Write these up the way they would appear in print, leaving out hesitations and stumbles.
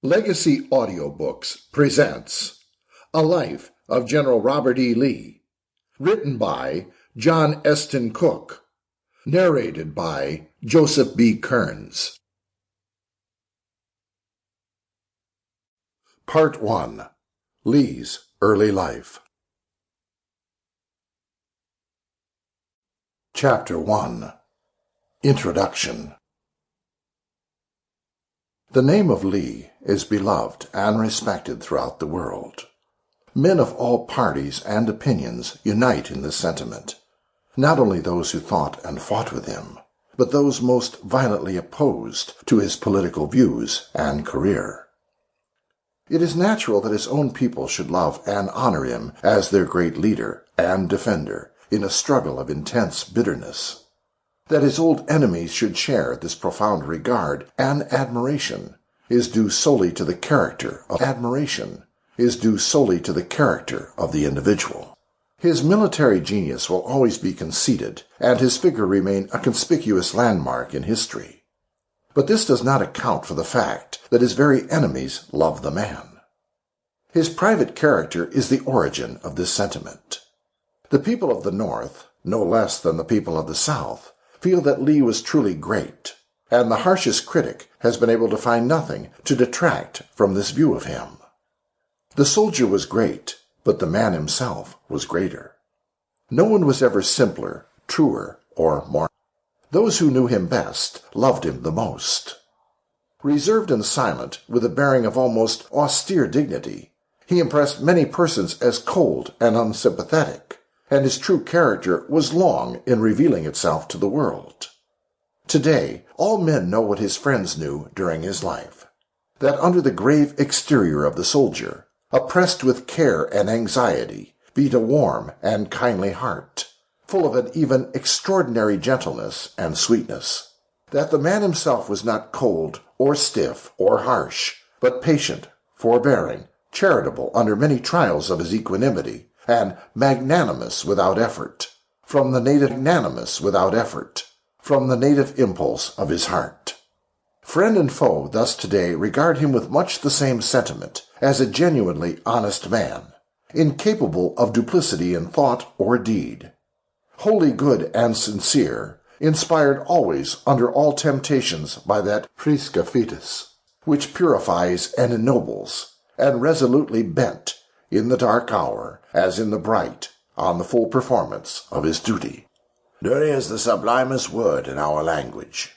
Legacy Audiobooks presents A Life of General Robert E. Lee, written by John Esten Cooke, narrated by Joseph B. Kearns. Part 1. Lee's Early Life. Chapter 1. Introduction. The name of Lee is beloved and respected throughout the world. Men of all parties and opinions unite in this sentiment, not only those who thought and fought with him, but those most violently opposed to his political views and career. It is natural that his own people should love and honor him as their great leader and defender in a struggle of intense bitterness. That his old enemies should share this profound regard and admiration is due solely to the character of the individual. His military genius will always be conceded, and his figure remain a conspicuous landmark in history. But this does not account for the fact that his very enemies love the man. His private character is the origin of this sentiment. The people of the North, no less than the people of the South, feel that Lee was truly great, and the harshest critic has been able to find nothing to detract from this view of him. The soldier was great, but the man himself was greater. No one was ever simpler, truer, or more. Those who knew him best loved him the most. Reserved and silent, with a bearing of almost austere dignity, he impressed many persons as cold and unsympathetic, and his true character was long in revealing itself to the world. Today, all men know what his friends knew during his life, that under the grave exterior of the soldier, oppressed with care and anxiety, beat a warm and kindly heart, full of an even extraordinary gentleness and sweetness, that the man himself was not cold or stiff or harsh, but patient, forbearing, charitable under many trials of his equanimity, and magnanimous without effort, from the native impulse of his heart. Friend and foe thus today regard him with much the same sentiment as a genuinely honest man, incapable of duplicity in thought or deed, wholly good and sincere, inspired always under all temptations by that prisca fides, which purifies and ennobles, and resolutely bent, in the dark hour, as in the bright, on the full performance of his duty. Duty is the sublimest word in our language.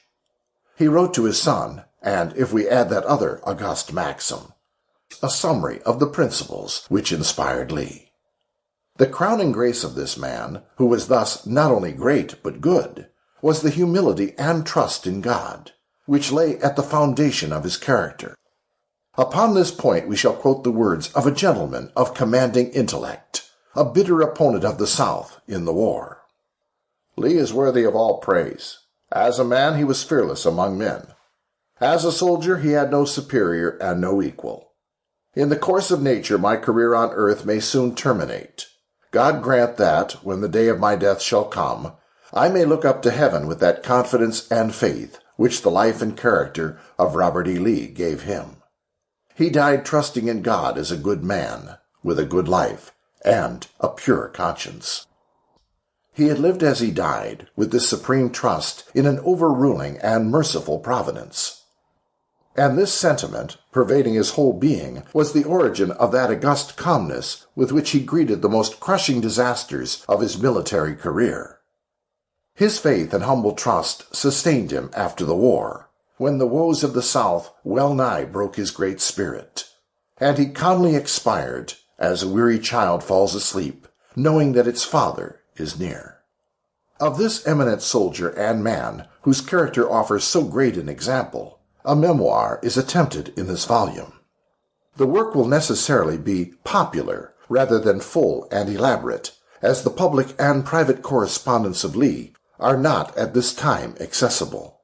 He wrote to his son, and if we add that other august maxim, a summary of the principles which inspired Lee. The crowning grace of this man, who was thus not only great but good, was the humility and trust in God, which lay at the foundation of his character. Upon this point we shall quote the words of a gentleman of commanding intellect, a bitter opponent of the South in the war. Lee is worthy of all praise. As a man he was fearless among men. As a soldier he had no superior and no equal. In the course of nature my career on earth may soon terminate. God grant that, when the day of my death shall come, I may look up to heaven with that confidence and faith which the life and character of Robert E. Lee gave him. He died trusting in God as a good man, with a good life, and a pure conscience. He had lived as he died, with this supreme trust in an overruling and merciful providence. And this sentiment, pervading his whole being, was the origin of that august calmness with which he greeted the most crushing disasters of his military career. His faith and humble trust sustained him after the war, when the woes of the South well nigh broke his great spirit, and he calmly expired, as a weary child falls asleep, knowing that its father is near. Of this eminent soldier and man, whose character offers so great an example, a memoir is attempted in this volume. The work will necessarily be popular rather than full and elaborate, as the public and private correspondence of Lee are not at this time accessible.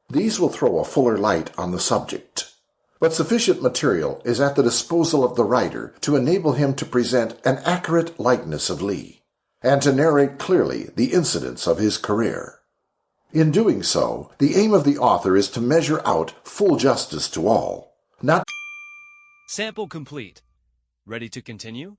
These will throw a fuller light on the subject, but sufficient material is at the disposal of the writer to enable him to present an accurate likeness of Lee, and to narrate clearly the incidents of his career. In doing so, the aim of the author is to measure out full justice to all, not Sample complete. Ready to continue?